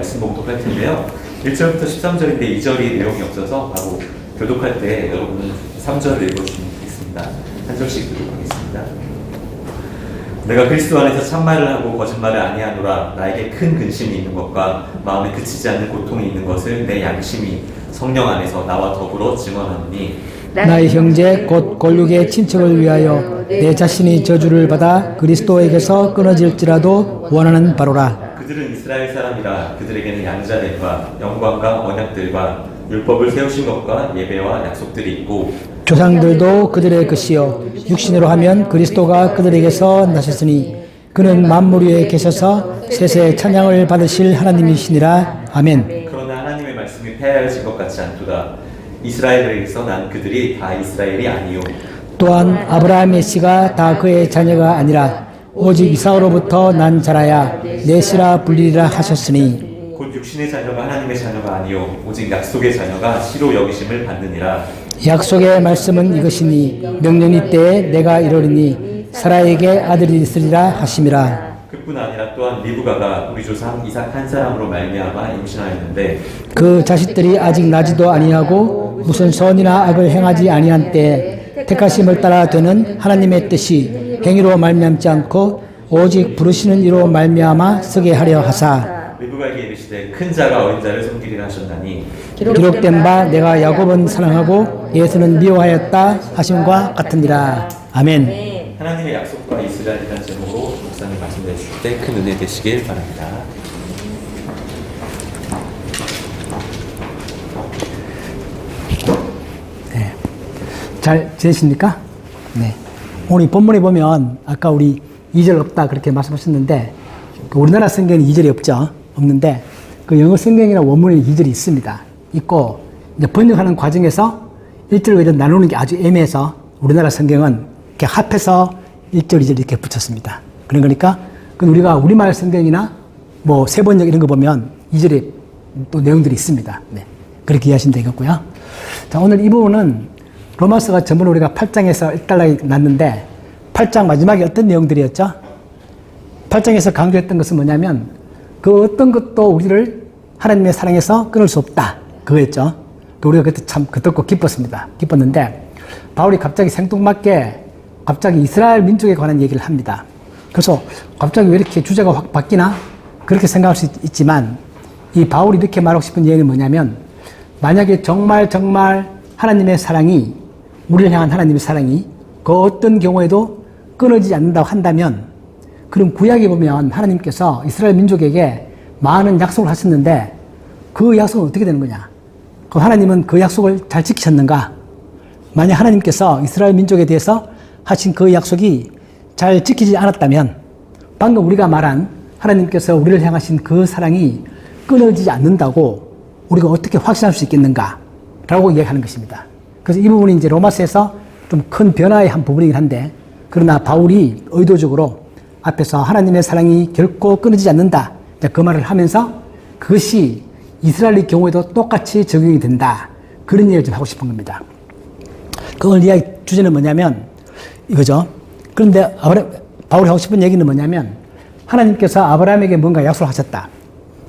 말씀 봉독할 텐데요. 1절부터 13절인데 2절이 내용이 없어서 바로 교독할 때 여러분은 3절을 읽어주시면 되겠습니다. 한 절씩 교독하겠습니다. 내가 그리스도 안에서 참말을 하고 거짓말을 아니하노라. 나에게 큰 근심이 있는 것과 마음에 그치지 않는 고통이 있는 것을 내 양심이 성령 안에서 나와 더불어 증언하노니 나의 형제 곧 골육의 친척을 위하여 내 자신이 저주를 받아 그리스도에게서 끊어질지라도 원하는 바로라. 그들은 이스라엘 사람이라. 그들에게는 양자됨과 영광과 언약들과 율법을 세우신 것과 예배와 약속들이 있고 조상들도 그들의 것이요 육신으로 하면 그리스도가 그들에게서 나셨으니 그는 만물 위에 계셔서 세세 찬양을 받으실 하나님이시니라. 아멘. 그러나 하나님의 말씀이 폐하여진 것 같지 않도다. 이스라엘에게서 난 그들이 다 이스라엘이 아니요 또한 아브라함의 씨가 다 그의 자녀가 아니라 오직 이삭으로부터 난 자라야 내 씨라 불리리라 하셨으니 곧 육신의 자녀가 하나님의 자녀가 아니요 오직 약속의 자녀가 씨로 여기심을 받느니라. 약속의 말씀은 이것이니 명령이 때에 내가 이르리니 사라에게 아들이 있으리라 하심이라. 그뿐 아니라 또한 리브가가 우리 조상 이삭 한 사람으로 말미암아 임신하였는데 그 자식들이 아직 나지도 아니하고 무슨 선이나 악을 행하지 아니한 때에 택하심을 따라 되는 하나님의 뜻이 행위로 말미암지 않고 오직 부르시는 이로 말미암아 쓰게 하려 하사 리브가에게 이르시되 큰 자가 어린 자를 섬기리라 하셨나니 기록된 바 내가 야곱은 사랑하고 예수는 미워하였다 하심과 같으니라. 아멘. 하나님의 약속과 이스라엘이라는 제목으로 목사님 말씀해 주실 때 큰 은혜 되시길 바랍니다. 네. 잘 지내십니까? 네. 오늘 본문에 보면 아까 우리 2절 없다 그렇게 말씀하셨는데 우리나라 성경에 2절이 없죠. 없는데 그 영어 성경이나 원문에 2절이 있습니다. 있고 이제 번역하는 과정에서 1절과 2절 나누는 게 아주 애매해서 우리나라 성경은 이렇게 합해서 1절, 2절 이렇게 붙였습니다. 그러니까 우리가 우리말 성경이나 뭐 세번역 이런 거 보면 2절에 또 내용들이 있습니다. 네. 그렇게 이해하시면 되겠고요. 자, 오늘 이 부분은 로마서가 전부 우리가 8장에서 일단락이 났는데 8장 마지막에 어떤 내용들이었죠? 8장에서 강조했던 것은 뭐냐면 그 어떤 것도 우리를 하나님의 사랑에서 끊을 수 없다. 그거였죠. 또 우리가 그때 참 듣고 기뻤습니다. 기뻤는데 바울이 갑자기 생뚱맞게 갑자기 이스라엘 민족에 관한 얘기를 합니다. 그래서 갑자기 왜 이렇게 주제가 확 바뀌나? 그렇게 생각할 수 있지만 이 바울이 이렇게 말하고 싶은 얘기는 뭐냐면 만약에 정말 하나님의 사랑이 우리를 향한 하나님의 사랑이 그 어떤 경우에도 끊어지지 않는다고 한다면 그럼 구약에 보면 하나님께서 이스라엘 민족에게 많은 약속을 하셨는데 그 약속은 어떻게 되는 거냐? 그 하나님은 그 약속을 잘 지키셨는가? 만약 하나님께서 이스라엘 민족에 대해서 하신 그 약속이 잘 지키지 않았다면 방금 우리가 말한 하나님께서 우리를 향하신 그 사랑이 끊어지지 않는다고 우리가 어떻게 확신할 수 있겠는가? 라고 이야기하는 것입니다. 그래서 이 부분이 이제 로마서에서 좀 큰 변화의 한 부분이긴 한데 그러나 바울이 의도적으로 앞에서 하나님의 사랑이 결코 끊어지지 않는다. 그 말을 하면서 그것이 이스라엘의 경우에도 똑같이 적용이 된다. 그런 얘기를 좀 하고 싶은 겁니다. 그 오늘 이야기 주제는 뭐냐면 이거죠. 그런데 바울이 하고 싶은 얘기는 뭐냐면 하나님께서 아브라함에게 뭔가 약속을 하셨다.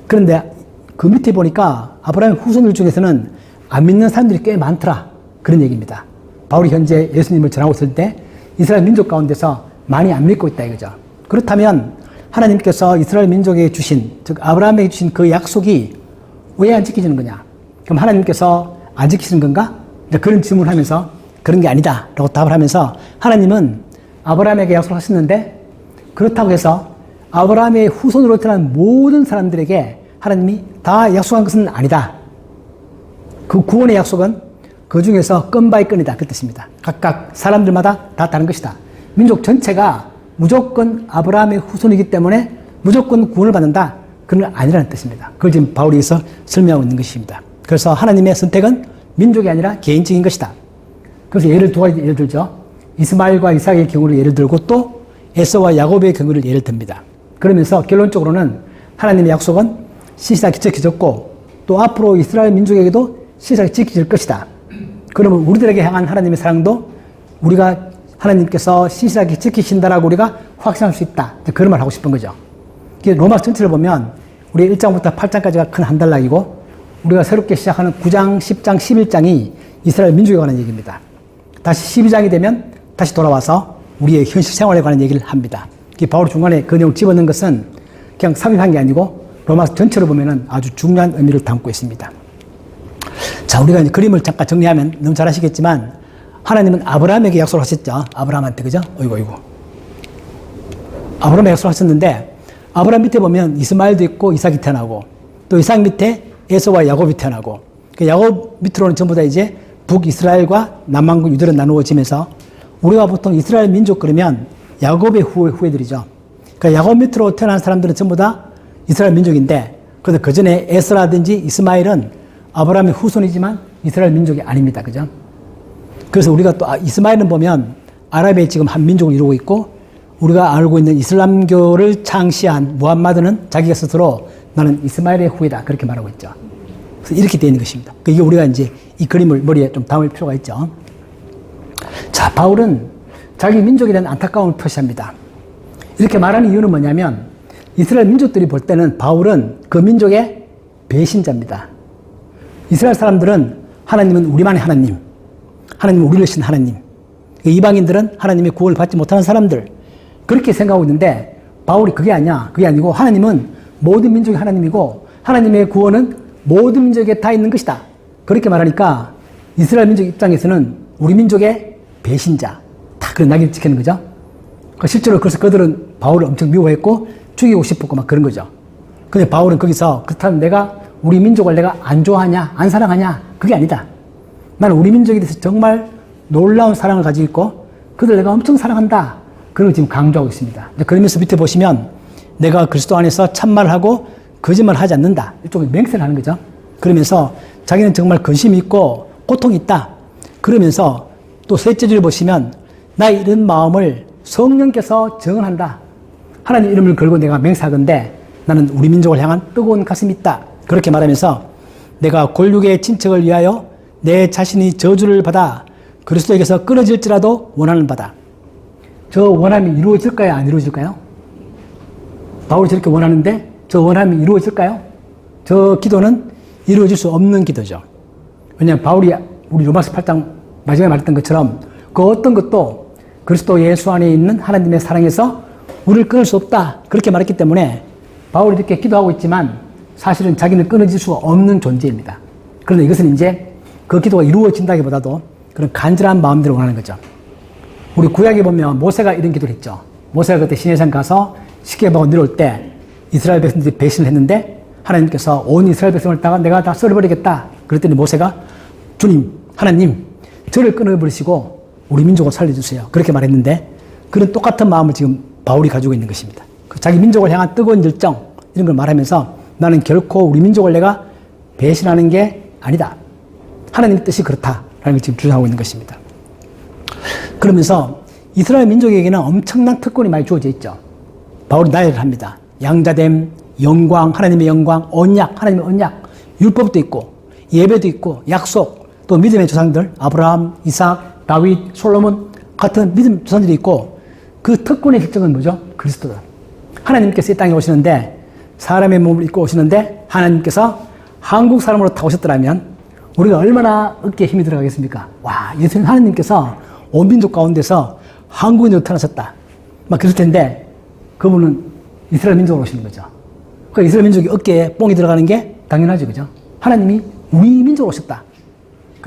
그런데 그 밑에 보니까 아브라함의 후손들 중에서는 안 믿는 사람들이 꽤 많더라. 그런 얘기입니다. 바울이 현재 예수님을 전하고 있을 때 이스라엘 민족 가운데서 많이 안 믿고 있다 이거죠. 그렇다면 하나님께서 이스라엘 민족에게 주신, 즉 아브라함에게 주신 그 약속이 왜 안 지켜지는 거냐? 그럼 하나님께서 안 지키시는 건가? 그런 질문을 하면서 그런 게 아니다 라고 답을 하면서 하나님은 아브라함에게 약속을 하셨는데 그렇다고 해서 아브라함의 후손으로 태어난 모든 사람들에게 하나님이 다 약속한 것은 아니다. 그 구원의 약속은 그 중에서 건 바이 건이다 그 뜻입니다. 각각 사람들마다 다 다른 것이다. 민족 전체가 무조건 아브라함의 후손이기 때문에 무조건 구원을 받는다. 그건 아니라는 뜻입니다. 그걸 지금 바울이 여기서 설명하고 있는 것입니다. 그래서 하나님의 선택은 민족이 아니라 개인적인 것이다. 그래서 두 가지 예를 들죠. 이스마엘과 이삭의 경우를 예를 들고 또 에서와 야곱의 경우를 예를 듭니다. 그러면서 결론적으로는 하나님의 약속은 신실하게 지켜졌고 또 앞으로 이스라엘 민족에게도 신실하게 지켜질 것이다. 그러면 우리들에게 향한 하나님의 사랑도 우리가 하나님께서 신실하게 지키신다라고 우리가 확신할 수 있다. 그런 말 하고 싶은 거죠. 로마 전체를 보면 우리 1장부터 8장까지가 큰 한 단락이고 우리가 새롭게 시작하는 9장, 10장, 11장이 이스라엘 민족에 관한 얘기입니다. 다시 12장이 되면 다시 돌아와서 우리의 현실 생활에 관한 얘기를 합니다. 바울 중간에 그 내용을 집어넣은 것은 그냥 삽입한 게 아니고 로마서 전체로 보면 아주 중요한 의미를 담고 있습니다. 자, 우리가 이제 그림을 잠깐 정리하면 너무 잘 아시겠지만 하나님은 아브라함에게 약속을 하셨죠. 아브라함한테, 그죠? 어이구. 아브라함에게 약속을 하셨는데 아브라함 밑에 보면 이스마엘도 있고 이삭이 태어나고 또 이삭 밑에 에서와 야곱이 태어나고 그 야곱 밑으로는 전부 다 이제 북이스라엘과 남한국 유대로 나누어지면서 우리가 보통 이스라엘 민족 그러면 야곱의 후예들이죠. 그러니까 야곱 밑으로 태어난 사람들은 전부 다 이스라엘 민족인데 그런데 그 전에 에서라든지 이스마엘은 아브라함의 후손이지만 이스라엘 민족이 아닙니다. 그죠? 그래서 우리가 또 이스마엘은 보면 아랍의 지금 한 민족을 이루고 있고 우리가 알고 있는 이슬람교를 창시한 무함마드는 자기가 스스로 나는 이스마엘의 후예다 그렇게 말하고 있죠. 그래서 이렇게 되어 있는 것입니다. 이게 우리가 이제 이 그림을 머리에 좀 담을 필요가 있죠. 자, 바울은 자기 민족에 대한 안타까움을 표시합니다. 이렇게 말하는 이유는 뭐냐면 이스라엘 민족들이 볼 때는 바울은 그 민족의 배신자입니다. 이스라엘 사람들은 하나님은 우리만의 하나님, 하나님은 우리를 신 하나님, 이방인들은 하나님의 구원을 받지 못하는 사람들 그렇게 생각하고 있는데 바울이 그게 아니야. 그게 아니고 하나님은 모든 민족의 하나님이고 하나님의 구원은 모든 민족에 다 있는 것이다. 그렇게 말하니까 이스라엘 민족 입장에서는 우리 민족의 배신자 다 그런 낙인을 찍히는 거죠. 실제로 그래서 그들은 바울을 엄청 미워했고 죽이고 싶었고 막 그런 거죠. 근데 바울은 거기서 그렇다면 내가 우리 민족을 내가 안 좋아하냐 안 사랑하냐 그게 아니다. 나는 우리 민족에 대해서 정말 놀라운 사랑을 가지고 있고 그들 내가 엄청 사랑한다. 그런 걸 지금 강조하고 있습니다. 그러면서 밑에 보시면 내가 그리스도 안에서 참말을 하고 거짓말을 하지 않는다. 이쪽에 맹세를 하는 거죠. 그러면서 자기는 정말 근심이 있고 고통이 있다. 그러면서 또 셋째 줄 보시면 나의 이런 마음을 성령께서 정언한다. 하나님 이름을 걸고 내가 맹세하건대 나는 우리 민족을 향한 뜨거운 가슴이 있다. 그렇게 말하면서 내가 골육의 친척을 위하여 내 자신이 저주를 받아 그리스도에게서 끊어질지라도 원하는 바다. 저 원함이 이루어질까요? 안 이루어질까요? 바울이 저렇게 원하는데 저 원함이 이루어질까요? 저 기도는 이루어질 수 없는 기도죠. 왜냐하면 바울이 우리 로마서 8장 마지막에 말했던 것처럼 그 어떤 것도 그리스도 예수 안에 있는 하나님의 사랑에서 우리를 끊을 수 없다. 그렇게 말했기 때문에 바울이 이렇게 기도하고 있지만 사실은 자기는 끊어질 수 없는 존재입니다. 그런데 이것은 이제 그 기도가 이루어진다기보다도 그런 간절한 마음대로 원하는 거죠. 우리 구약에 보면 모세가 이런 기도를 했죠. 모세가 그때 시내산 가서 십계명을 내려올 때 이스라엘 백성들이 배신을 했는데 하나님께서 온 이스라엘 백성을 다가 내가 다 썰어버리겠다. 그랬더니 모세가 주님, 하나님, 저를 끊어버리시고 우리 민족을 살려주세요. 그렇게 말했는데 그런 똑같은 마음을 지금 바울이 가지고 있는 것입니다. 자기 민족을 향한 뜨거운 열정 이런 걸 말하면서 나는 결코 우리 민족을 내가 배신하는 게 아니다. 하나님의 뜻이 그렇다라는 걸 지금 주장하고 있는 것입니다. 그러면서 이스라엘 민족에게는 엄청난 특권이 많이 주어져 있죠. 바울이 나열을 합니다. 양자됨, 영광, 하나님의 영광, 언약, 하나님의 언약, 율법도 있고 예배도 있고 약속, 또 믿음의 조상들 아브라함, 이삭, 다윗, 솔로몬 같은 믿음 조상들이 있고 그 특권의 실정은 뭐죠? 그리스도다. 하나님께서 이 땅에 오시는데 사람의 몸을 입고 오시는데 하나님께서 한국 사람으로 타오셨더라면 우리가 얼마나 어깨에 힘이 들어가겠습니까? 와, 예수님 하나님께서 온 민족 가운데서 한국인으로 태어나셨다. 막 그럴 텐데 그분은 이스라엘 민족으로 오시는 거죠. 그러니까 이스라엘 민족이 어깨에 뽕이 들어가는 게 당연하죠. 그죠? 하나님이 우리 민족으로 오셨다.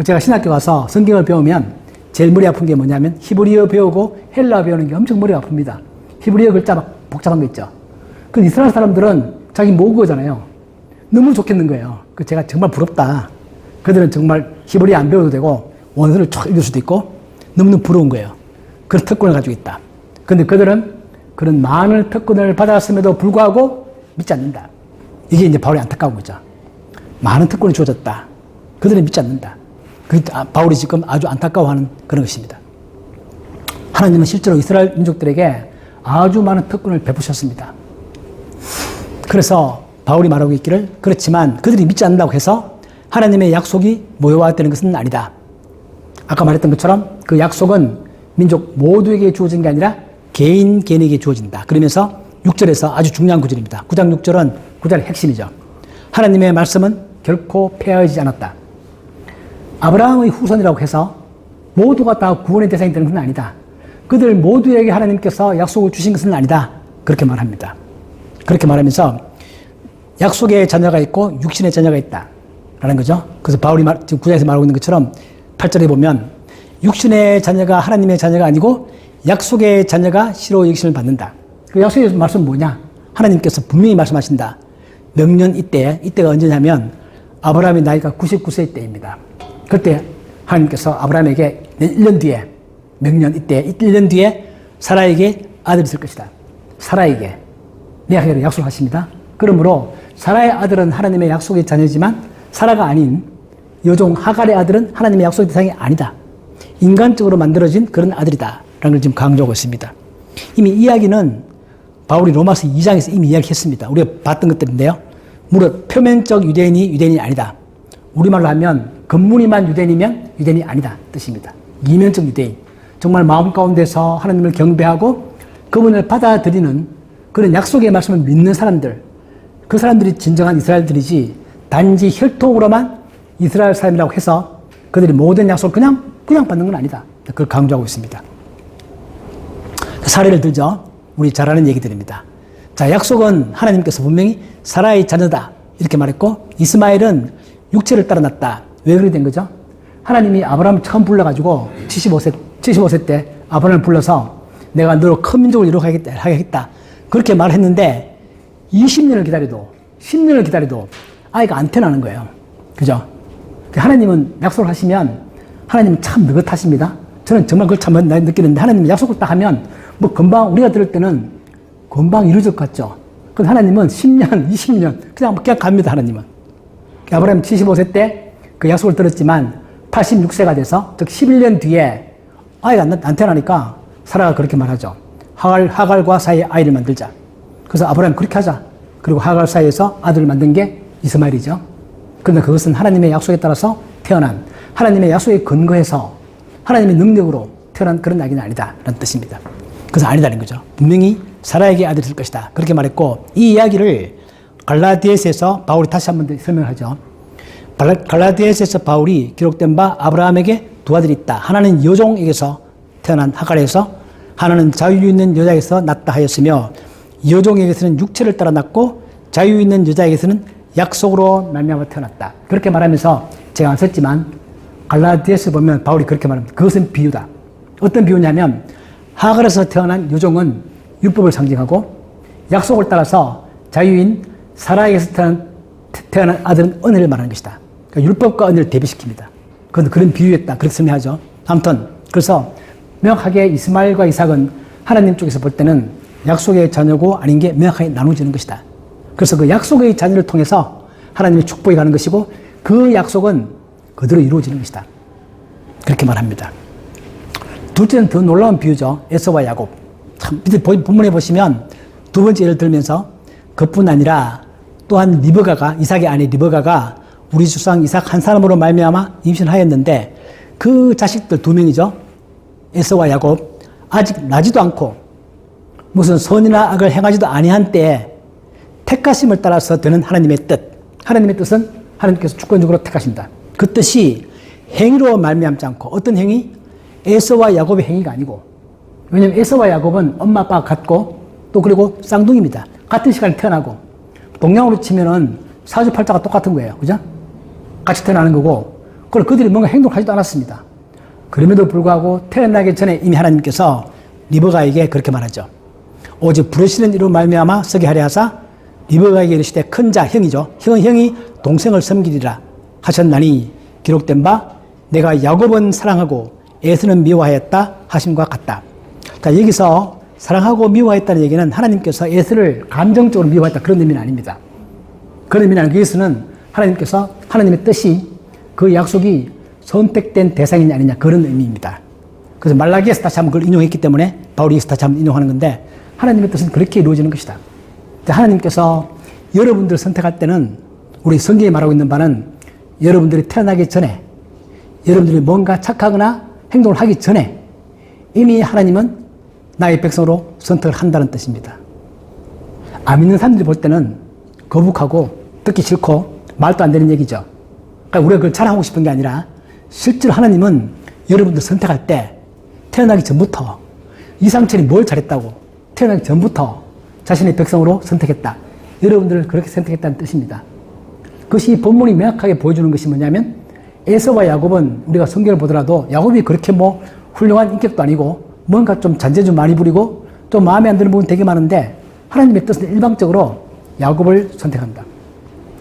제가 신학교 가서 성경을 배우면 제일 머리 아픈 게 뭐냐면 히브리어 배우고 헬라어 배우는 게 엄청 머리가 아픕니다. 히브리어 글자 막 복잡한 거 있죠. 그 이스라엘 사람들은 자기 모국어잖아요. 너무 좋겠는 거예요. 그 제가 정말 부럽다. 그들은 정말 히브리어 안 배워도 되고 원어를 쫙 읽을 수도 있고 너무너무 부러운 거예요. 그런 특권을 가지고 있다. 그런데 그들은 그런 많은 특권을 받았음에도 불구하고 믿지 않는다. 이게 이제 바울이 안타까운 거죠. 많은 특권이 주어졌다. 그들은 믿지 않는다. 바울이 지금 아주 안타까워하는 그런 것입니다. 하나님은 실제로 이스라엘 민족들에게 아주 많은 특권을 베푸셨습니다. 그래서 바울이 말하고 있기를 그렇지만 그들이 믿지 않는다고 해서 하나님의 약속이 모여왔다는 것은 아니다. 아까 말했던 것처럼 그 약속은 민족 모두에게 주어진 게 아니라 개인에게 주어진다. 그러면서 6절에서 아주 중요한 구절입니다. 9장 6절은 구절의 핵심이죠. 하나님의 말씀은 결코 폐하지 않았다. 아브라함의 후손이라고 해서 모두가 다 구원의 대상이 되는 것은 아니다. 그들 모두에게 하나님께서 약속을 주신 것은 아니다. 그렇게 말합니다. 그렇게 말하면서 약속의 자녀가 있고 육신의 자녀가 있다. 라는 거죠. 그래서 바울이 지금 구절에서 말하고 있는 것처럼 8절에 보면 육신의 자녀가 하나님의 자녀가 아니고 약속의 자녀가 시로 여기심을 받는다. 그 약속의 말씀은 뭐냐? 하나님께서 분명히 말씀하신다. 명년 이때가 언제냐면 아브라함의 나이가 99세의 때입니다. 그때 하나님께서 아브라함에게 1년 뒤에 명년 1년 뒤에 사라에게 아들이 있을 것이다. 사라에게 내가 약속하십니다. 그러므로 사라의 아들은 하나님의 약속의 자녀지만 사라가 아닌 여종 하갈의 아들은 하나님의 약속의 대상이 아니다. 인간적으로 만들어진 그런 아들이다. 라는 걸 지금 강조하고 있습니다. 이미 이야기는 바울이 로마서 2장에서 이미 이야기했습니다. 우리가 봤던 것들인데요. 무릇 표면적 유대인이 아니다. 우리말로 하면 겉무늬만 유대인이면 유대인이 아니다 뜻입니다. 이면적 유대인. 정말 마음 가운데서 하나님을 경배하고 그분을 받아들이는 그런 약속의 말씀을 믿는 사람들. 그 사람들이 진정한 이스라엘들이지 단지 혈통으로만 이스라엘 사람이라고 해서 그들이 모든 약속을 그냥 받는 건 아니다. 그걸 강조하고 있습니다. 사례를 들죠. 우리 잘 아는 얘기들입니다. 자, 약속은 하나님께서 분명히 사라의 자녀다. 이렇게 말했고, 이스마엘은 육체를 따라 났다. 왜 그렇게 된 거죠? 하나님이 아브라함을 처음 불러가지고 75세 때 아브라함을 불러서 내가 너로 큰 민족을 이루겠다. 그렇게 말했는데 20년을 기다려도 10년을 기다려도 아이가 안 태어나는 거예요. 그죠? 하나님은 약속을 하시면 하나님은 참 느긋하십니다. 저는 정말 그걸 참 느끼는데 하나님은 약속을 딱 하면 뭐 금방 우리가 들을 때는 금방 이루어질 것 같죠. 근데 하나님은 10년, 20년 그냥 갑니다. 하나님은. 아브라함 75세 때 그 약속을 들었지만 86세가 돼서 즉 11년 뒤에 아이가 안 태어나니까 사라가 그렇게 말하죠. 하갈과 사이에 아이를 만들자. 그래서 아브라함 그렇게 하자. 그리고 하갈 사이에서 아들을 만든 게 이스마엘이죠. 그런데 그것은 하나님의 약속에 따라서 태어난 하나님의 약속에 근거해서 하나님의 능력으로 태어난 그런 아기는 아니다. 라는 뜻입니다. 그래서 아니다는 거죠. 분명히 사라에게 아들이 있을 것이다. 그렇게 말했고 이 이야기를 갈라디아서에서 바울이 다시 한 번 더 설명을 하죠. 갈라디아서에서 바울이 기록된 바 아브라함에게 두 아들이 있다. 하나는 여종에게서 태어난 하갈에서 하나는 자유 있는 여자에게서 낳다 하였으며 여종에게서는 육체를 따라 낳고 자유 있는 여자에게서는 약속으로 말미암아 태어났다. 그렇게 말하면서 제가 안 썼지만 갈라디아서 보면 바울이 그렇게 말합니다. 그것은 비유다. 어떤 비유냐면 하갈에서 태어난 여종은 율법을 상징하고 약속을 따라서 자유인 사라에게서 태어난 아들은 은혜를 말하는 것이다. 그러니까 율법과 은혜를 대비시킵니다. 그런 비유였다. 그렇게 설명하죠. 아무튼 그래서 명확하게 이스마엘과 이삭은 하나님 쪽에서 볼 때는 약속의 자녀고 아닌 게 명확하게 나눠지는 것이다. 그래서 그 약속의 자녀를 통해서 하나님의 축복이 가는 것이고 그 약속은 그대로 이루어지는 것이다. 그렇게 말합니다. 둘째는 더 놀라운 비유죠. 에서와 야곱. 참, 밑에 본문에 보시면 두 번째 예를 들면서 그뿐 아니라 또한 이삭의 아내 리브가가 우리 조상 이삭 한 사람으로 말미암아 임신하였는데 그 자식들 두 명이죠. 에서와 야곱. 아직 나지도 않고 무슨 선이나 악을 행하지도 아니한 때에 택하심을 따라서 되는 하나님의 뜻. 하나님의 뜻은 하나님께서 주권적으로 택하신다. 그 뜻이 행위로 말미암지 않고 어떤 행위? 에서와 야곱의 행위가 아니고 왜냐하면 에서와 야곱은 엄마 아빠가 같고 또 그리고 쌍둥이입니다. 같은 시간에 태어나고 동양으로 치면은 사주팔자가 똑같은 거예요. 그죠? 같이 태어나는 거고 그걸 그들이 뭔가 행동하지도 않았습니다. 그럼에도 불구하고 태어나기 전에 이미 하나님께서 리브가에게 그렇게 말하죠. 오직 부르시는 이로 말미암아 서게 하려 하사 리브가에게 이르시되 큰 자 형이죠. 형이 동생을 섬기리라 하셨나니 기록된 바 내가 야곱은 사랑하고 에서는 미워하였다 하심과 같다. 자, 여기서 사랑하고 미워했다는 얘기는 하나님께서 에서를 감정적으로 미워했다 그런 의미는 아닙니다. 그런 의미는 아니고 여기서는 하나님께서 하나님의 뜻이 그 약속이 선택된 대상이냐 아니냐 그런 의미입니다. 그래서 말라기에서 다시 한번 그걸 인용했기 때문에 바울이 여기서 다시 한번 인용하는 건데 하나님의 뜻은 그렇게 이루어지는 것이다. 하나님께서 여러분들을 선택할 때는 우리 성경이 말하고 있는 바는 여러분들이 태어나기 전에 여러분들이 뭔가 착하거나 행동을 하기 전에 이미 하나님은 나의 백성으로 선택을 한다는 뜻입니다. 안 믿는 사람들이 볼 때는 거북하고 듣기 싫고 말도 안 되는 얘기죠. 그러니까 우리가 그걸 자랑하고 싶은 게 아니라 실제로 하나님은 여러분들 선택할 때 태어나기 전부터 이상철이 뭘 잘했다고 태어나기 전부터 자신의 백성으로 선택했다. 여러분들을 그렇게 선택했다는 뜻입니다. 그것이 본문이 명확하게 보여주는 것이 뭐냐면 에서와 야곱은 우리가 성경을 보더라도 야곱이 그렇게 뭐 훌륭한 인격도 아니고 뭔가 좀 잔재 좀 많이 부리고 좀 마음에 안 드는 부분 되게 많은데 하나님의 뜻은 일방적으로 야곱을 선택한다.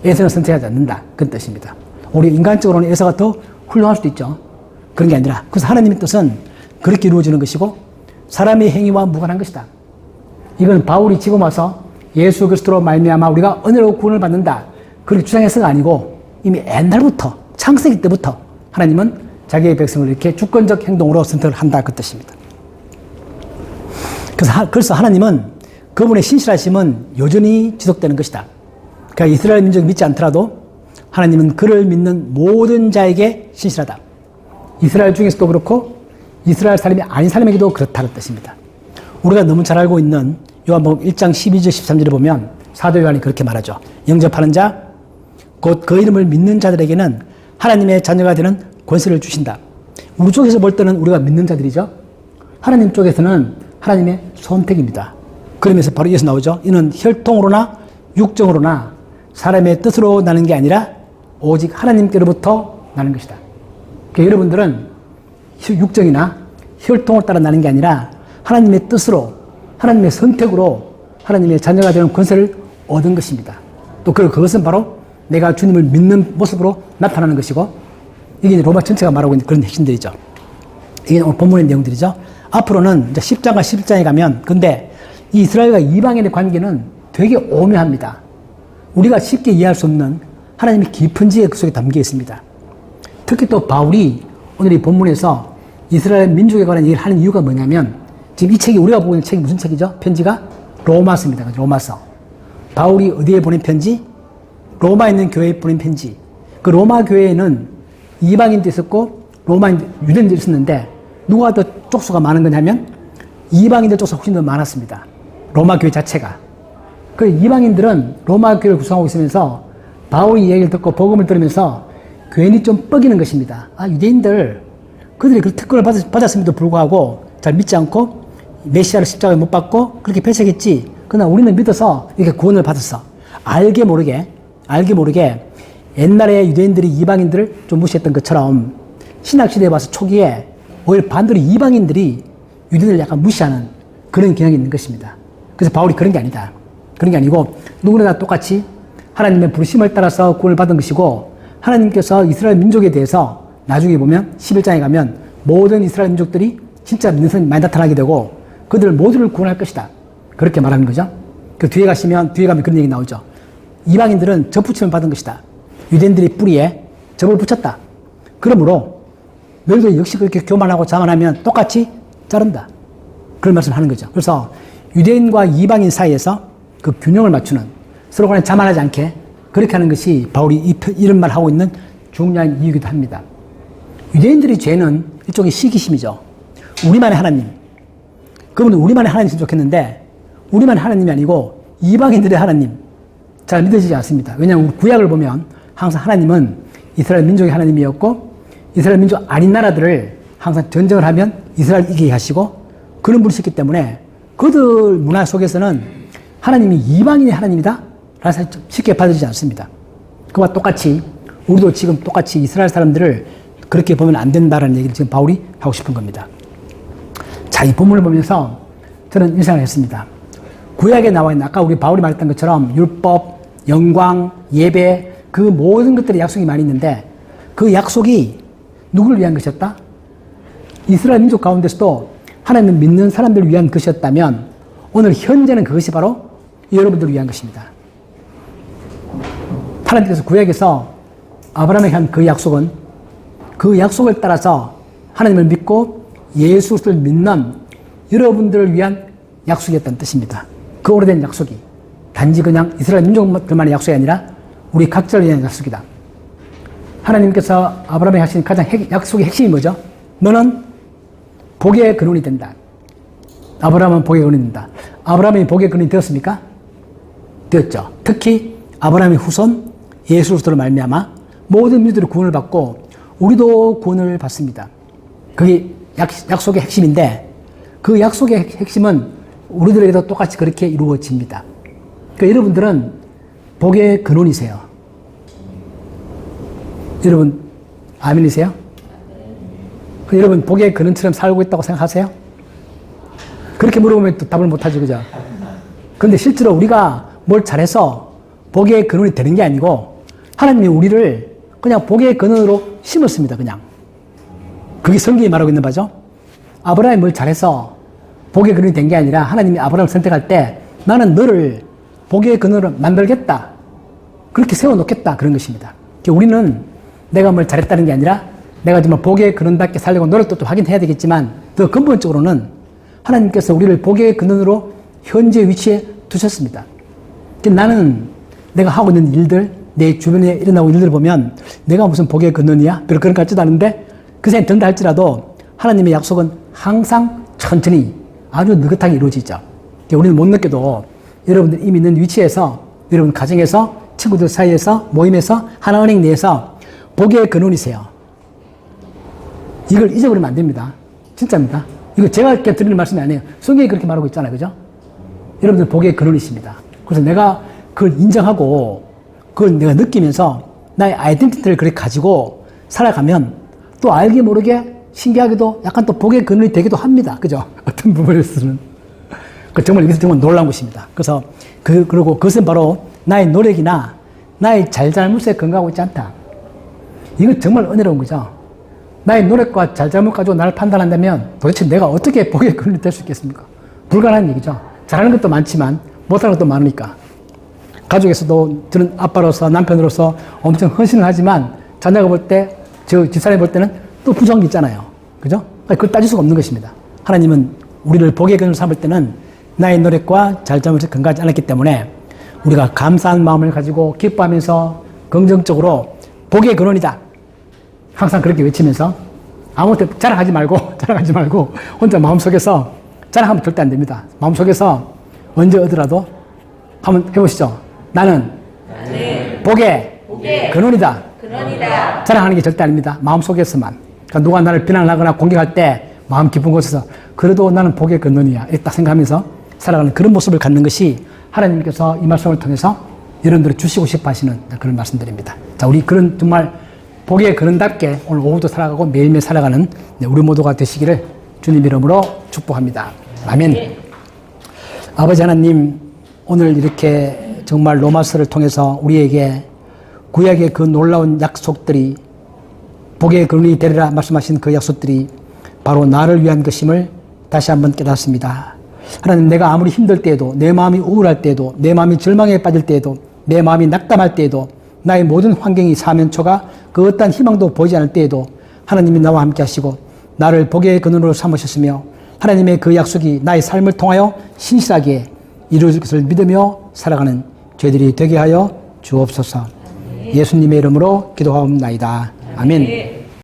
에서는 선택하지 않는다. 그런 뜻입니다. 우리 인간적으로는 에서가 더 훌륭할 수도 있죠. 그런 게 아니라 그래서 하나님의 뜻은 그렇게 이루어지는 것이고 사람의 행위와 무관한 것이다. 이건 바울이 지금 와서 예수 그리스도로 말미암아 우리가 은혜로 구원을 받는다. 그렇게 주장해서가 아니고 이미 옛날부터 창세기 때부터 하나님은 자기의 백성을 이렇게 주권적 행동으로 선택을 한다. 그 뜻입니다. 그래서 하나님은 그분의 신실하심은 여전히 지속되는 것이다. 그러니까 이스라엘 민족이 믿지 않더라도 하나님은 그를 믿는 모든 자에게 신실하다. 이스라엘 중에서도 그렇고 이스라엘 사람이 아닌 사람에게도 그렇다는 뜻입니다. 우리가 너무 잘 알고 있는 요한복음 1장 12절 13절에 보면 사도 요한이 그렇게 말하죠. 영접하는 자, 곧 그 이름을 믿는 자들에게는 하나님의 자녀가 되는 권세를 주신다. 우리 쪽에서 볼 때는 우리가 믿는 자들이죠. 하나님 쪽에서는 하나님의 선택입니다. 그러면서 바로 이어서 나오죠. 이는 혈통으로나 육정으로나 사람의 뜻으로 나는 게 아니라 오직 하나님께로부터 나는 것이다. 그러니까 여러분들은 육정이나 혈통을 따라 나는 게 아니라 하나님의 뜻으로 하나님의 선택으로 하나님의 자녀가 되는 권세를 얻은 것입니다. 또 그것은 바로 내가 주님을 믿는 모습으로 나타나는 것이고 이게 로마 전체가 말하고 있는 그런 핵심들이죠. 이게 오늘 본문의 내용들이죠. 앞으로는 이제 10장과 11장에 가면 근데 이 이스라엘과 이방인의 관계는 되게 오묘합니다. 우리가 쉽게 이해할 수 없는 하나님의 깊은 지혜 그 속에 담겨 있습니다. 특히 또 바울이 오늘 이 본문에서 이스라엘 민족에 관한 얘기를 하는 이유가 뭐냐면 지금 이 책이 우리가 보고 있는 책이 무슨 책이죠? 편지가 로마서입니다. 로마서. 바울이 어디에 보낸 편지? 로마에 있는 교회에 보낸 편지. 그 로마 교회에는 이방인도 있었고 유대인도 있었는데 누가 더 쪽수가 많은 거냐면 이방인들 쪽수가 훨씬 더 많았습니다. 로마 교회 자체가. 그 이방인들은 로마 교회를 구성하고 있으면서 바울이 얘기를 듣고 복음을 들으면서 괜히 좀 뻐기는 것입니다. 아, 유대인들 그들이 그 특권을 받았음에도 불구하고 잘 믿지 않고 메시아를 십자가에 못 받고 그렇게 폐색했지. 그러나 우리는 믿어서 이렇게 구원을 받았어. 알게 모르게 옛날에 유대인들이 이방인들을 좀 무시했던 것처럼 신학시대에 와서 초기에 오히려 반대로 이방인들이 유대인들을 약간 무시하는 그런 경향이 있는 것입니다. 그래서 바울이 그런 게 아니다. 그런 게 아니고 누구나 다 똑같이 하나님의 부르심을 따라서 구원을 받은 것이고 하나님께서 이스라엘 민족에 대해서 나중에 보면 11장에 가면 모든 이스라엘 민족들이 진짜 믿는 사람이 많이 나타나게 되고 그들 모두를 구원할 것이다. 그렇게 말하는 거죠. 그 뒤에 가면 그런 얘기 나오죠. 이방인들은 접붙임을 받은 것이다. 유대인들이 뿌리에 접을 붙였다. 그러므로 너희도 역시 그렇게 교만하고 자만하면 똑같이 자른다. 그런 말씀을 하는 거죠. 그래서 유대인과 이방인 사이에서 그 균형을 맞추는 서로 간에 자만하지 않게 그렇게 하는 것이 바울이 이런 말 하고 있는 중요한 이유이기도 합니다. 유대인들의 죄는 일종의 시기심이죠. 우리만의 하나님. 그러면 우리만의 하나님이었으면 좋겠는데 우리만의 하나님이 아니고 이방인들의 하나님. 잘 믿어지지 않습니다. 왜냐하면 구약을 보면 항상 하나님은 이스라엘 민족의 하나님이었고 이스라엘 민족 아닌 나라들을 항상 전쟁을 하면 이스라엘 이기게 하시고 그런 분이셨기 때문에 그들 문화 속에서는 하나님이 이방인의 하나님이다? 라는 사실 쉽게 받아들이지 않습니다. 그와 똑같이 우리도 지금 똑같이 이스라엘 사람들을 그렇게 보면 안 된다라는 얘기를 지금 바울이 하고 싶은 겁니다. 자, 이 본문을 보면서 저는 이런 생각을 했습니다. 구약에 나와 있는 아까 우리 바울이 말했던 것처럼 율법, 영광, 예배 그 모든 것들의 약속이 많이 있는데 그 약속이 누구를 위한 것이었다? 이스라엘 민족 가운데서도 하나님을 믿는 사람들을 위한 것이었다면 오늘 현재는 그것이 바로 여러분들을 위한 것입니다. 하나님께서 구약에서 아브라함에게 한 그 약속은 그 약속을 따라서 하나님을 믿고 예수 그리스도를 믿는 여러분들을 위한 약속이었다는 뜻입니다. 그 오래된 약속이 단지 그냥 이스라엘 민족들만의 약속이 아니라 우리 각자를 위한 약속이다. 하나님께서 아브라함에게 하신 가장 약속의 핵심이 뭐죠? 너는 복의 근원이 된다. 아브라함은 복의 근원이 된다. 아브라함이 복의 근원이 되었습니까? 되었죠. 특히 아브라함의 후손 예수 그리스도로 말미암아 모든 민족들이 구원을 받고 우리도 구원을 받습니다. 그게 약속의 핵심인데 그 약속의 핵심은 우리들에게도 똑같이 그렇게 이루어집니다. 그러니까 여러분들은 복의 근원이세요. 여러분 아멘이세요? 여러분 복의 근원처럼 살고 있다고 생각하세요? 그렇게 물어보면 또 답을 못하죠, 그죠? 근데 실제로 우리가 뭘 잘해서 복의 근원이 되는 게 아니고 하나님이 우리를 그냥 복의 근원으로 심었습니다, 그냥. 그게 성경이 말하고 있는 바죠. 아브라함이 뭘 잘해서 복의 근원이 된 게 아니라 하나님이 아브라함을 선택할 때 나는 너를 복의 근원으로 만들겠다. 그렇게 세워놓겠다. 그런 것입니다. 우리는 내가 뭘 잘했다는 게 아니라 내가 정말 복의 근원답게 살려고 노력도 또 확인해야 되겠지만 더 근본적으로는 하나님께서 우리를 복의 근원으로 현재 위치에 두셨습니다. 나는 내가 하고 있는 일들, 내 주변에 일어나고 있는 일들을 보면 내가 무슨 복의 근원이야? 별로 그런 것 같지도 않은데 그 생각이 든다 할지라도 하나님의 약속은 항상 천천히 아주 느긋하게 이루어지죠. 우리는 못 느껴도 여러분들 이미 있는 위치에서 여러분 가정에서 친구들 사이에서 모임에서 하나은행 내에서 복의 근원이세요. 이걸 잊어버리면 안 됩니다. 진짜입니다. 이거 제가 이렇게 드리는 말씀이 아니에요. 성경이 그렇게 말하고 있잖아요. 그죠? 여러분들 복의 근원이십니다. 그래서 내가 그걸 인정하고 그걸 내가 느끼면서 나의 아이덴티티를 그렇게 가지고 살아가면 또 알게 모르게 신기하게도 약간 또 복의 근원이 되기도 합니다. 그죠? 어떤 부분에서는. 정말 이것은 정말 놀라운 것입니다. 그래서 그리고 그것은 바로 나의 노력이나 나의 잘잘못에 근거하고 있지 않다. 이건 정말 은혜로운 거죠. 나의 노력과 잘잘못 가지고 나를 판단한다면 도대체 내가 어떻게 복의 근원이 될 수 있겠습니까? 불가능한 얘기죠. 잘하는 것도 많지만 못하는 것도 많으니까. 가족에서도 저는 아빠로서 남편으로서 엄청 헌신을 하지만 자녀가 볼 때, 저 집사람이 볼 때는 또 부정이 있잖아요. 그죠? 그걸 따질 수가 없는 것입니다. 하나님은 우리를 복의 근원으로 삼을 때는 나의 노력과 잘잘못에 근거하지 않았기 때문에 우리가 감사한 마음을 가지고 기뻐하면서 긍정적으로 복의 근원이다. 항상 그렇게 외치면서 아무것도 자랑하지 말고 혼자 마음속에서 자랑하면 절대 안 됩니다. 마음속에서 언제 어디라도 한번 해보시죠. 나는 복의 근원이다. 자랑하는 게 절대 아닙니다. 마음속에서만. 그러니까 누가 나를 비난하거나 공격할 때 마음 깊은 곳에서 그래도 나는 복의 근원이야. 이렇게 딱 생각하면서 살아가는 그런 모습을 갖는 것이 하나님께서 이 말씀을 통해서 여러분들을 주시고 싶어 하시는 그런 말씀드립니다. 자, 우리 그런 정말 복의 근원답게 오늘 오후도 살아가고 매일매일 살아가는 우리 모두가 되시기를 주님 이름으로 축복합니다. 아멘. 아버지 하나님, 오늘 이렇게 정말 로마서를 통해서 우리에게 구약의 그 놀라운 약속들이 복의 근원이 되리라 말씀하신 그 약속들이 바로 나를 위한 것임을 다시 한번 깨닫습니다. 하나님, 내가 아무리 힘들 때에도, 내 마음이 우울할 때에도, 내 마음이 절망에 빠질 때에도, 내 마음이 낙담할 때에도, 나의 모든 환경이 사면초가 그 어떠한 희망도 보이지 않을 때에도 하나님이 나와 함께 하시고 나를 복의 근원으로 삼으셨으며 하나님의 그 약속이 나의 삶을 통하여 신실하게 이루어질 것을 믿으며 살아가는 저희들이 되게 하여 주옵소서. 예수님의 이름으로 기도하옵나이다. 아멘.